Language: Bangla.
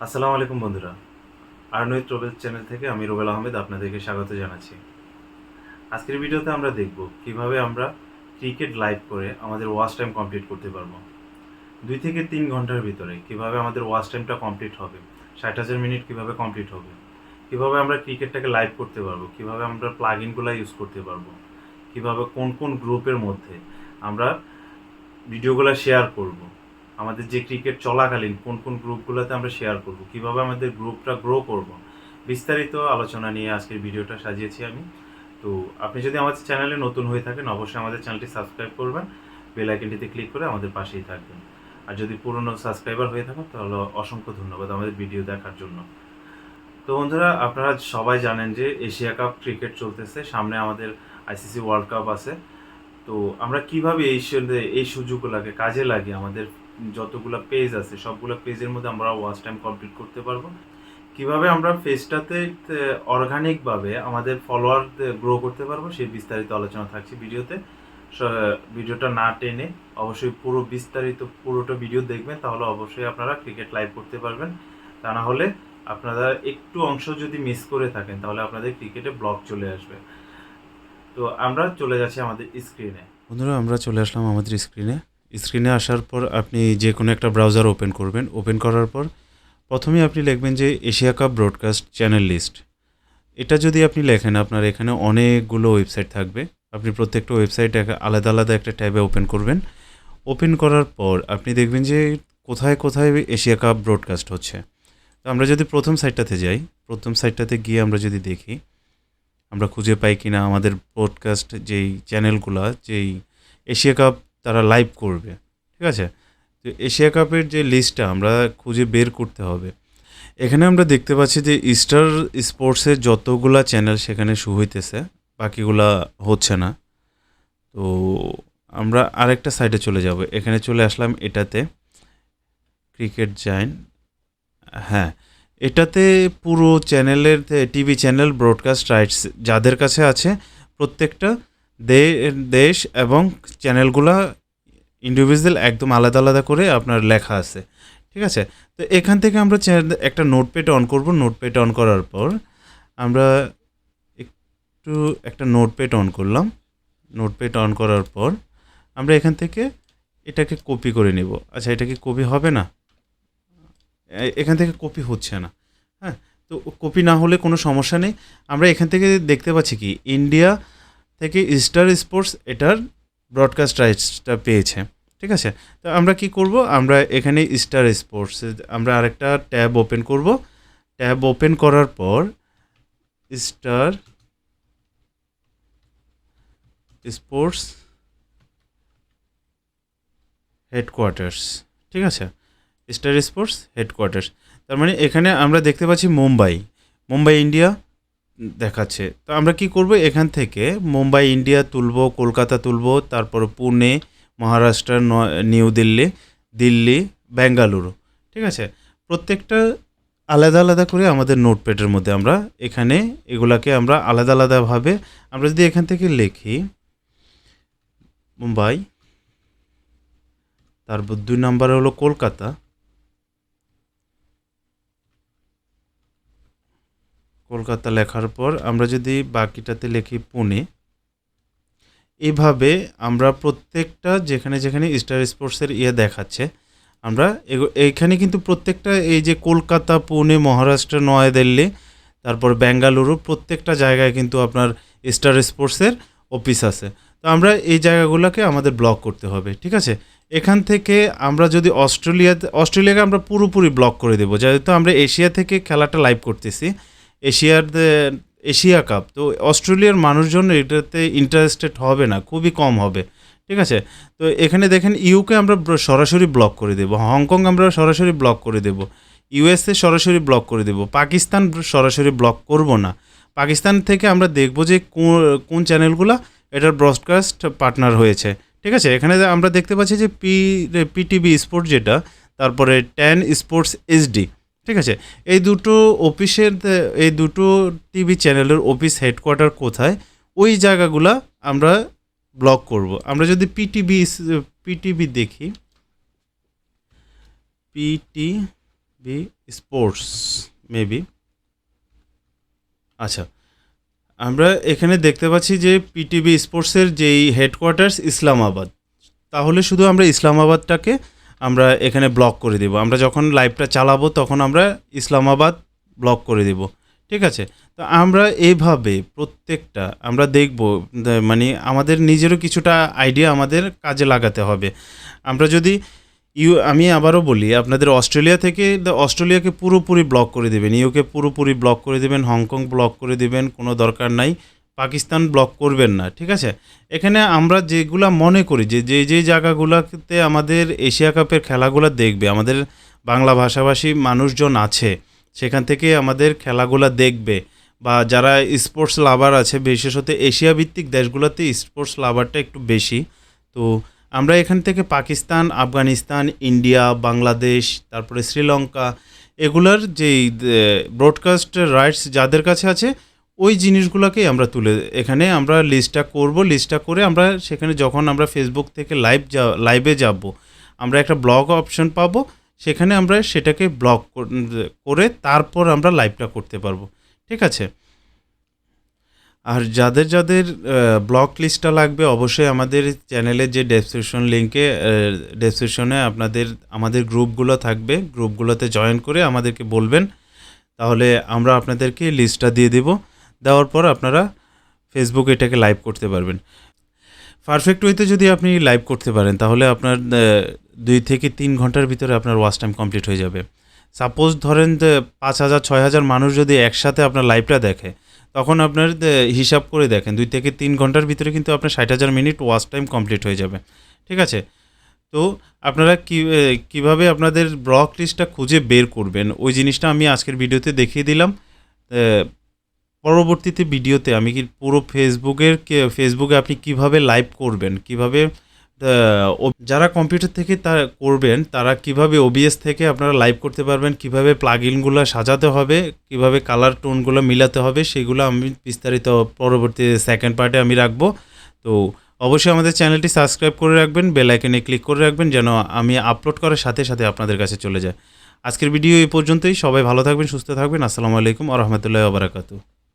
আসসালামু আলাইকুম বন্ধুরা। আর্নৈত রুবেল চ্যানেল থেকে আমি রুবেল আহমেদ আপনাদেরকে স্বাগত জানাচ্ছি। আজকের ভিডিওতে আমরা দেখব কিভাবে আমরা ক্রিকেট লাইভ করে আমাদের ওয়াচ টাইম কমপ্লিট করতে পারবো। 2 থেকে 3 ঘন্টার ভিতরে কিভাবে আমাদের ওয়াচ টাইমটা কমপ্লিট হবে, 60,000 মিনিট কিভাবে কমপ্লিট হবে, কিভাবে আমরা ক্রিকেটটাকে লাইভ করতে পারবো, কিভাবে আমরা প্লাগ ইনগুলো ইউজ করতে পারবো, কিভাবে কোন কোন গ্রুপের মধ্যে আমরা ভিডিওগুলো শেয়ার করব, আমাদের যে ক্রিকেট চলাকালীন কোন কোন গ্রুপগুলোতে আমরা শেয়ার করব, কিভাবে আমাদের গ্রুপটা গ্রো করব, বিস্তারিত আলোচনা নিয়ে আজকের ভিডিওটা সাজিয়েছি আমি। তো আপনি যদি আমাদের চ্যানেলে নতুন হয়ে থাকেন অবশ্যই আমাদের চ্যানেলটি সাবস্ক্রাইব করবেন, বেল আইকনটিতে ক্লিক করে আমাদের পাশেই থাকবেন। আর যদি পুরনো সাবস্ক্রাইবার হয়ে থাকেন তাহলে অসংখ্য ধন্যবাদ আমাদের ভিডিও দেখার জন্য। তো বন্ধুরা, আপনারা সবাই জানেন যে এশিয়া কাপ ক্রিকেট চলতেছে, সামনে আমাদের আইসিসি ওয়ার্ল্ড কাপ আছে। তো আমরা কিভাবে এই সুযোগগুলোকে কাজে লাগিয়ে আমাদের যতগুলো পেজ আছে সবগুলো পেজের মধ্যে আমরা ওয়াচ টাইম কমপ্লিট করতে পারবো, কিভাবে আমরা পেজটাতে অর্গানিকভাবে আমাদের ফলোয়ার গ্রো করতে পারবো, সেই বিস্তারিত আলোচনা থাকছে ভিডিওতে। ভিডিওটা না টেনে অবশ্যই পুরোটা ভিডিও দেখবেন, তাহলে অবশ্যই আপনারা ক্রিকেট লাইভ করতে পারবেন। তা না হলে আপনারা একটু অংশ যদি মিস করে থাকেন তাহলে আপনাদের ক্রিকেটে ব্লক চলে আসবে। তো আমরা চলে যাচ্ছি আমাদের স্ক্রিনে। বন্ধুরা, আমরা চলে আসলাম আমাদের স্ক্রিনে আসার পর আপনি যে কোনো একটা ব্রাউজার ওপেন করবেন। ওপেন করার পর প্রথমেই আপনি লিখবেন যে Asia cup broadcast channel list. এটা যদি আপনি লেখেন আপনার এখানে অনেকগুলো ওয়েবসাইট থাকবে। আপনি প্রত্যেকটা ওয়েবসাইট আলাদা আলাদা একটা ট্যাবে ওপেন করবেন। ওপেন করার পর আপনি দেখবেন যে কোথায় কোথায় এশিয়া কাপ ব্রডকাস্ট হচ্ছে। তো আমরা যদি প্রথম সাইটটাতে গিয়ে আমরা যদি দেখি আমরা খুঁজে পাই কিনা আমাদের পডকাস্ট যেই চ্যানেলগুলো যেই এশিয়া কাপ তারা লাইভ করবে, ঠিক আছে। তো এশিয়া কাপের যে লিস্টটা আমরা খুঁজে বের করতে হবে। এখানে আমরা দেখতে পাচ্ছি যে স্টার স্পোর্টসের যতগুলা চ্যানেল সেখানে শো হইতেছে, বাকিগুলা হচ্ছে না। তো আমরা আরেকটা সাইটে চলে যাব। এখানে চলে আসলাম এটাতে, ক্রিকেট জায়েন্ট। হ্যাঁ, এটাতে পুরো চ্যানেলের টিভি চ্যানেল ব্রডকাস্ট রাইটস যাদের কাছে আছে প্রত্যেকটা দেশ এবং চ্যানেলগুলা ইন্ডিভিজুয়াল একদম আলাদা আলাদা করে আপনার লেখা আছে, ঠিক আছে। তো এখান থেকে আমরা একটা নোটপ্যাড অন করব। নোটপ্যাড অন করার পর আমরা একটা নোটপ্যাড অন করলাম। নোটপ্যাড অন করার পর আমরা এখান থেকে এটাকে কপি করে নেব। আচ্ছা, এটা কি কপি হবে না? এখান থেকে কপি হচ্ছে না। হ্যাঁ, তো কপি না হলে কোনো সমস্যা নেই। আমরা এখান থেকে দেখতে পাচ্ছি কি ইন্ডিয়া থেকে স্টার স্পোর্টস এটার ব্রডকাস্ট রাইটসটা পেয়েছে, ঠিক আছে। তো আমরা কি করব, আমরা এখানে স্টার স্পোর্টস আমরা আরেকটা ট্যাব ওপেন করব। ট্যাব ওপেন করার পর স্টার স্পোর্টস হেডকোয়ার্টার্স, ঠিক আছে। স্টার স্পোর্টস হেডকোয়ার্টার্স, তার মানে এখানে আমরা দেখতে পাচ্ছি মুম্বাই ইন্ডিয়া দেখাচ্ছে। তো আমরা কি করব, এখান থেকে মুম্বাই ইন্ডিয়া তুলব, কলকাতা তুলব, তারপর পুনে, মহারাষ্ট্র, নিউ দিল্লি, বেঙ্গালুরু, ঠিক আছে। প্রত্যেকটা আলাদা আলাদা করে আমাদের নোটপ্যাডের মধ্যে আমরা এখানে এগুলাকে আমরা আলাদা আলাদাভাবে আমরা যদি এখান থেকে লিখি মুম্বাই, তারপর 2 নম্বরে হলো কলকাতা লেখার পর আমরা যদি বাকিটাতে লিখি পুনে, এইভাবে আমরা প্রত্যেকটা যেখানে যেখানে স্টার স্পোর্টসের দেখাচ্ছে আমরা এইখানে কিন্তু প্রত্যেকটা এই যে কলকাতা, পুনে, মহারাষ্ট্র, নয়াদিল্লি, তারপর বেঙ্গালুরু প্রত্যেকটা জায়গায় কিন্তু আপনার স্টার স্পোর্টসের অফিস আছে। তো আমরা এই জায়গাগুলোকে আমাদের ব্লক করতে হবে, ঠিক আছে। এখান থেকে আমরা যদি অস্ট্রেলিয়াকে আমরা পুরোপুরি ব্লক করে দেবো, যেহেতু আমরা এশিয়া থেকে খেলাটা লাইভ করতেছি, এশিয়া কাপ। তো অস্ট্রেলিয়ার মানুষজন এটাতে ইন্টারেস্টেড হবে না, খুবই কম হবে, ঠিক আছে। তো এখানে দেখেন ইউকে আমরা সরাসরি ব্লক করে দেব, হংকং আমরা সরাসরি ব্লক করে দেব, ইউএসএ সরাসরি ব্লক করে দেব, পাকিস্তান সরাসরি ব্লক করব না। পাকিস্তান থেকে আমরা দেখব যে কোন চ্যানেলগুলো এটার ব্রডকাস্ট পার্টনার হয়েছে, ঠিক আছে। এখানে আমরা দেখতে পাচ্ছি যে পিটিভি স্পোর্টস যেটা, তারপরে 10 স্পোর্টস এইচডি, ঠিক আছে। এই দুটো টিভি চ্যানেলের অফিস হেডকোয়ার্টার কোথায়, ওই জায়গাগুলা আমরা ব্লক করব। আমরা যদি পিটিভি দেখি, পিটিভি স্পোর্টস মেবি। আচ্ছা, আমরা এখানে দেখতে পাচ্ছি যে পিটিভি স্পোর্টসের যেই হেডকোয়ার্টার্স ইসলামাবাদ, তাহলে শুধু আমরা ইসলামাবাদটাকে আমরা এখানে ব্লক করে দেব। আমরা যখন লাইভটা চালাবো তখন আমরা ইসলামাবাদ ব্লক করে দেব। ঠিক আছে? তো আমরা এইভাবে প্রত্যেকটা আমরা দেখব, মানে আমাদের নিজেরও কিছুটা আইডিয়া আমাদের কাজে লাগাতে হবে। আমরা যদি আমি আবারও বলি, আপনাদের অস্ট্রেলিয়া থেকে অস্ট্রেলিয়াকে পুরোপুরি ব্লক করে দেবেন, ইউকে পুরোপুরি ব্লক করে দেবেন, হংকং ব্লক করে দেবেন, কোনো দরকার নাই। পাকিস্তান ব্লক করবেন না। ঠিক আছে? এখানে আমরা যেগুলা মনে করি যে জায়গাগুলোতে আমাদের এশিয়া কাপের খেলাগুলো দেখবে, আমাদের বাংলা ভাষাভাষী মানুষজন আছে, সেখান থেকে আমাদের খেলাগুলো দেখবে, বা যারা স্পোর্টস লাভার আছে, বিশেষত এশিয়া ভিত্তিক দেশগুলোতে স্পোর্টস লাভারটা একটু বেশি। তো আমরা এখান থেকে পাকিস্তান, আফগানিস্তান, ইন্ডিয়া, বাংলাদেশ, তারপরে শ্রীলঙ্কা, এগুলার যেই ব্রডকাস্ট রাইটস যাদের কাছে আছে, ওই জিনিসগুলোকেই আমরা তুলে এখানে আমরা লিস্টটা করব। লিস্টটা করে আমরা সেখানে যখন আমরা ফেসবুক থেকে লাইভে যাব, আমরা একটা ব্লগ অপশন পাবো, সেখানে আমরা সেটাকে ব্লক করে তারপর আমরা লাইভটা করতে পারবো। ঠিক আছে? আর যাদের ব্লক লিস্টটা লাগবে, অবশ্যই আমাদের চ্যানেলের যে ডেসক্রিপশন লিঙ্কে ডেসক্রিপশনে আমাদের গ্রুপগুলো থাকবে, গ্রুপগুলোতে জয়েন করে আমাদেরকে বলবেন, তাহলে আমরা আপনাদেরকে লিস্টটা দিয়ে দেব। দেওয়ার পর আপনারা ফেসবুকে এটাকে লাইভ করতে পারবেন। পারফেক্ট ওয়েতে যদি আপনি লাইভ করতে পারেন, তাহলে আপনার 2 থেকে 3 ঘন্টার ভিতরে আপনার ওয়াচ টাইম কমপ্লিট হয়ে যাবে। সাপোজ ধরেন যে 5,000-6,000 মানুষ যদি একসাথে আপনার লাইভটা দেখে, তখন আপনার হিসাব করে দেখেন 2 থেকে 3 ঘন্টার ভিতরে কিন্তু আপনার 60,000 মিনিট ওয়াচ টাইম কমপ্লিট হয়ে যাবে। ঠিক আছে? তো আপনারা কীভাবে আপনাদের ব্লক লিস্টটা খুঁজে বের করবেন, ওই জিনিসটা আমি আজকের ভিডিওতে দেখিয়ে দিলাম। পরবর্তীতে ভিডিওতে আমি কি পুরো ফেসবুকে আপনি কিভাবে লাইভ করবেন, কিভাবে যারা কম্পিউটার থেকে করবেন, তারা কিভাবে ওবিএস থেকে আপনারা লাইভ করতে পারবেন, কিভাবে প্লাগইনগুলো সাজাতে হবে, কিভাবে কালার টোনগুলো মিলাতে হবে, সেগুলো আমি বিস্তারিত পরবর্তী সেকেন্ড পার্টে আমি রাখবো। তো অবশ্যই আমাদের চ্যানেলটি সাবস্ক্রাইব করে রাখবেন, বেল আইকনে ক্লিক করে রাখবেন, যেন আমি আপলোড করার সাথে সাথে আপনাদের কাছে চলে যায়। আজকের ভিডিও এই পর্যন্তই। সবাই ভালো থাকবেন, সুস্থ থাকবেন। আসসালামু আলাইকুম ওয়া রাহমাতুল্লাহি ওয়া বারাকাতুহু।